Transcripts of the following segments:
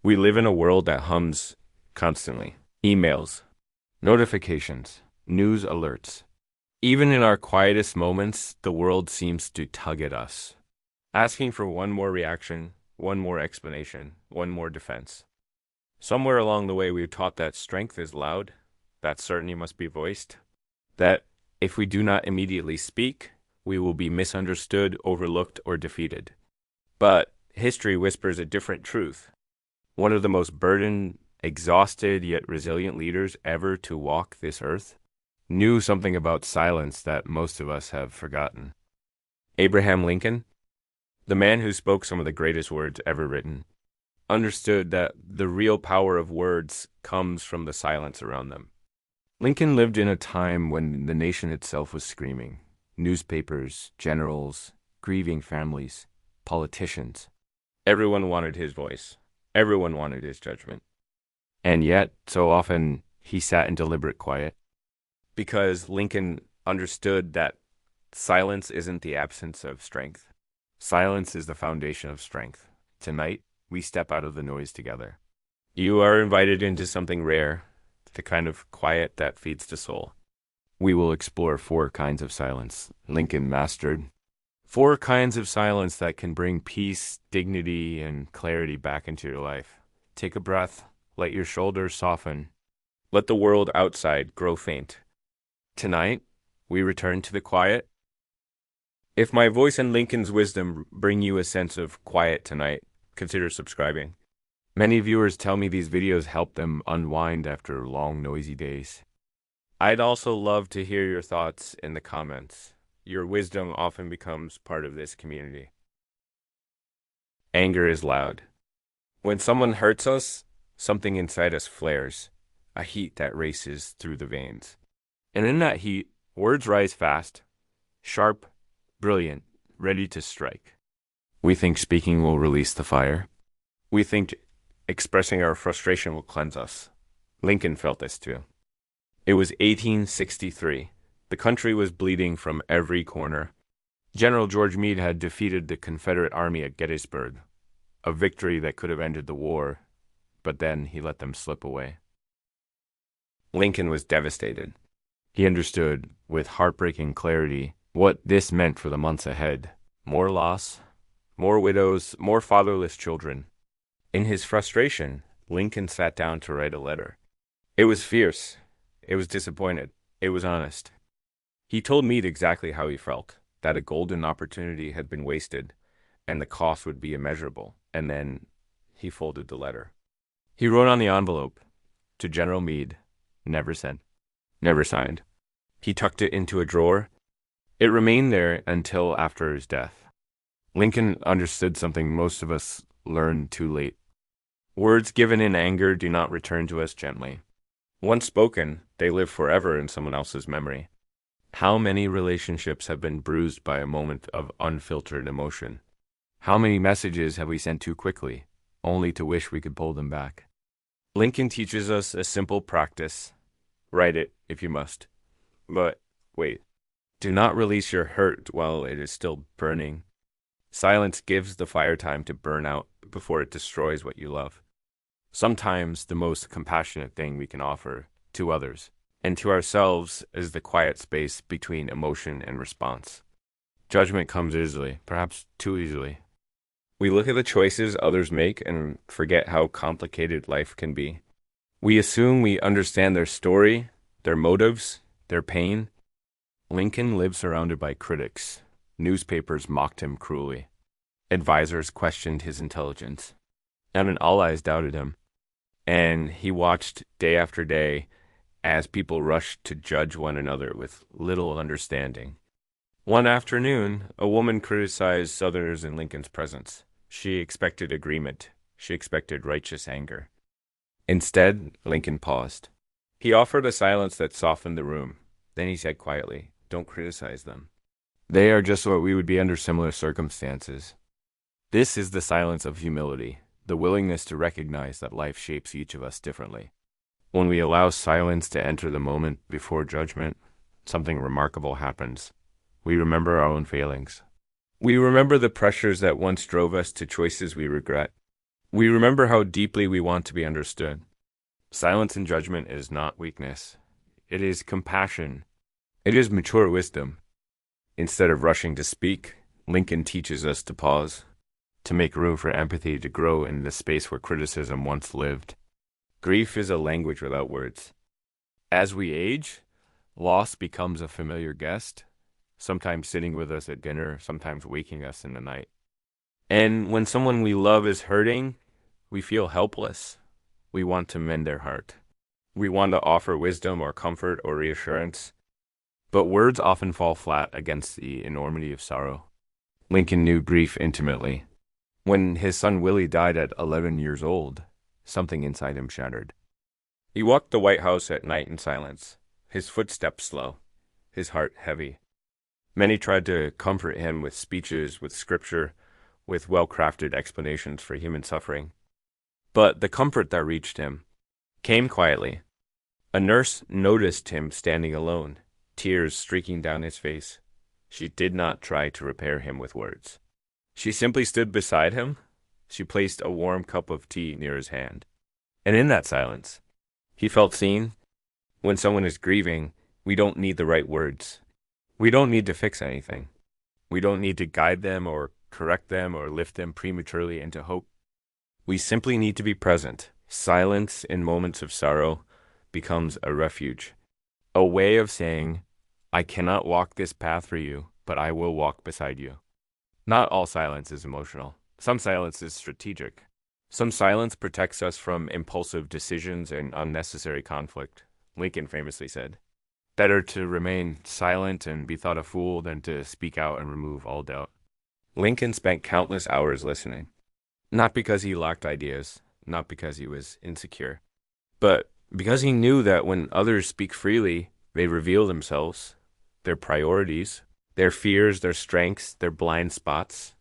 We live in a world that hums constantly. Emails, notifications, news alerts. Even in our quietest moments, the world seems to tug at us, asking for one more reaction, one more explanation, one more defense. Somewhere along the way, we were taught that strength is loud, that certainty must be voiced, that if we do not immediately speak, we will be misunderstood, overlooked, or defeated. But history whispers a different truth. One of the most burdened, exhausted, yet resilient leaders ever to walk this earth knew something about silence that most of us have forgotten. Abraham Lincoln, the man who spoke some of the greatest words ever written, understood that the real power of words comes from the silence around them. Lincoln lived in a time when the nation itself was screaming. Newspapers, generals, grieving families, politicians. Everyone wanted his voice. Everyone wanted his judgment. And yet, so often, he sat in deliberate quiet. Because Lincoln understood that silence isn't the absence of strength. Silence is the foundation of strength. Tonight, we step out of the noise together. You are invited into something rare, the kind of quiet that feeds the soul. We will explore 4 kinds of silence Lincoln mastered. 4 kinds of silence that can bring peace, dignity, and clarity back into your life. Take a breath. Let your shoulders soften. Let the world outside grow faint. Tonight, we return to the quiet. If my voice and Lincoln's wisdom bring you a sense of quiet tonight, consider subscribing. Many viewers tell me these videos help them unwind after long, noisy days. I'd also love to hear your thoughts in the comments. Your wisdom often becomes part of this community. Anger is loud. When someone hurts us, something inside us flares, a heat that races through the veins. And in that heat, words rise fast, sharp, brilliant, ready to strike. We think speaking will release the fire. We think expressing our frustration will cleanse us. Lincoln felt this too. It was 1863. The country was bleeding from every corner. General George Meade had defeated the Confederate army at Gettysburg, a victory that could have ended the war, but then he let them slip away. Lincoln was devastated. He understood, with heartbreaking clarity, what this meant for the months ahead. More loss, more widows, more fatherless children. In his frustration, Lincoln sat down to write a letter. It was fierce. It was disappointed. It was honest. He told Meade exactly how he felt, that a golden opportunity had been wasted, and the cost would be immeasurable. And then he folded the letter. He wrote on the envelope, to General Meade, never sent, never signed. He tucked it into a drawer. It remained there until after his death. Lincoln understood something most of us learned too late. Words given in anger do not return to us gently. Once spoken, they live forever in someone else's memory. How many relationships have been bruised by a moment of unfiltered emotion? How many messages have we sent too quickly, only to wish we could pull them back? Lincoln teaches us a simple practice. Write it if you must. But wait, do not release your hurt while it is still burning. Silence gives the fire time to burn out before it destroys what you love. Sometimes the most compassionate thing we can offer to others and to ourselves is the quiet space between emotion and response. Judgment comes easily, perhaps too easily. We look at the choices others make and forget how complicated life can be. We assume we understand their story, their motives, their pain. Lincoln lived surrounded by critics. Newspapers mocked him cruelly. Advisors questioned his intelligence. And allies doubted him. And he watched day after day as people rushed to judge one another with little understanding. One afternoon, a woman criticized Southerners in Lincoln's presence. She expected agreement. She expected righteous anger. Instead, Lincoln paused. He offered a silence that softened the room. Then he said quietly, "Don't criticize them. They are just what we would be under similar circumstances." This is the silence of humility, the willingness to recognize that life shapes each of us differently. When we allow silence to enter the moment before judgment, something remarkable happens. We remember our own failings. We remember the pressures that once drove us to choices we regret. We remember how deeply we want to be understood. Silence in judgment is not weakness. It is compassion. It is mature wisdom. Instead of rushing to speak, Lincoln teaches us to pause, to make room for empathy to grow in the space where criticism once lived. Grief is a language without words. As we age, loss becomes a familiar guest, sometimes sitting with us at dinner, sometimes waking us in the night. And when someone we love is hurting, we feel helpless. We want to mend their heart. We want to offer wisdom or comfort or reassurance. But words often fall flat against the enormity of sorrow. Lincoln knew grief intimately. When his son Willie died at 11 years old, something inside him shattered. He walked the White House at night in silence, his footsteps slow, his heart heavy. Many tried to comfort him with speeches, with scripture, with well-crafted explanations for human suffering. But the comfort that reached him came quietly. A nurse noticed him standing alone, tears streaking down his face. She did not try to repair him with words. She simply stood beside him. She placed a warm cup of tea near his hand. And in that silence, he felt seen. When someone is grieving, we don't need the right words. We don't need to fix anything. We don't need to guide them or correct them or lift them prematurely into hope. We simply need to be present. Silence in moments of sorrow becomes a refuge, a way of saying, I cannot walk this path for you, but I will walk beside you. Not all silence is emotional. Some silence is strategic. Some silence protects us from impulsive decisions and unnecessary conflict. Lincoln famously said, better to remain silent and be thought a fool than to speak out and remove all doubt. Lincoln spent countless hours listening. Not because he lacked ideas, not because he was insecure, but because he knew that when others speak freely, they reveal themselves, their priorities, their fears, their strengths, their blind spots.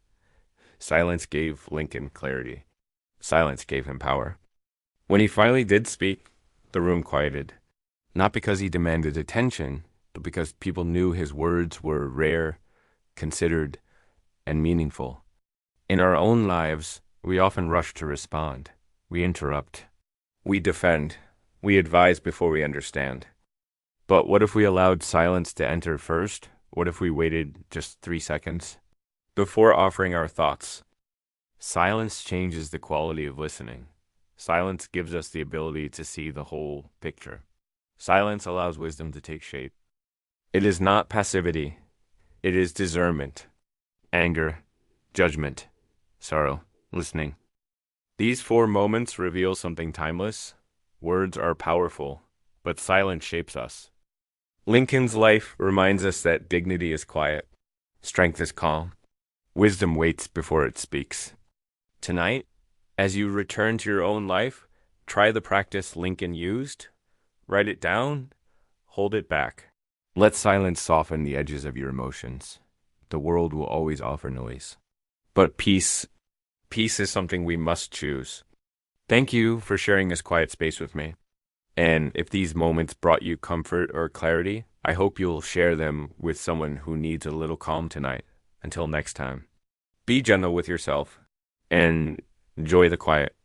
Silence gave Lincoln clarity. Silence gave him power. When he finally did speak, the room quieted. Not because he demanded attention, but because people knew his words were rare, considered, and meaningful. In our own lives, we often rush to respond. We interrupt. We defend. We advise before we understand. But what if we allowed silence to enter first? What if we waited just 3 seconds before offering our thoughts? Silence changes the quality of listening. Silence gives us the ability to see the whole picture. Silence allows wisdom to take shape. It is not passivity. It is discernment, anger, judgment, sorrow, listening. These 4 moments reveal something timeless. Words are powerful, but silence shapes us. Lincoln's life reminds us that dignity is quiet, strength is calm, wisdom waits before it speaks. Tonight, as you return to your own life, try the practice Lincoln used. Write it down, hold it back. Let silence soften the edges of your emotions. The world will always offer noise. But peace is something we must choose. Thank you for sharing this quiet space with me. And if these moments brought you comfort or clarity, I hope you'll share them with someone who needs a little calm tonight. Until next time, be gentle with yourself and enjoy the quiet.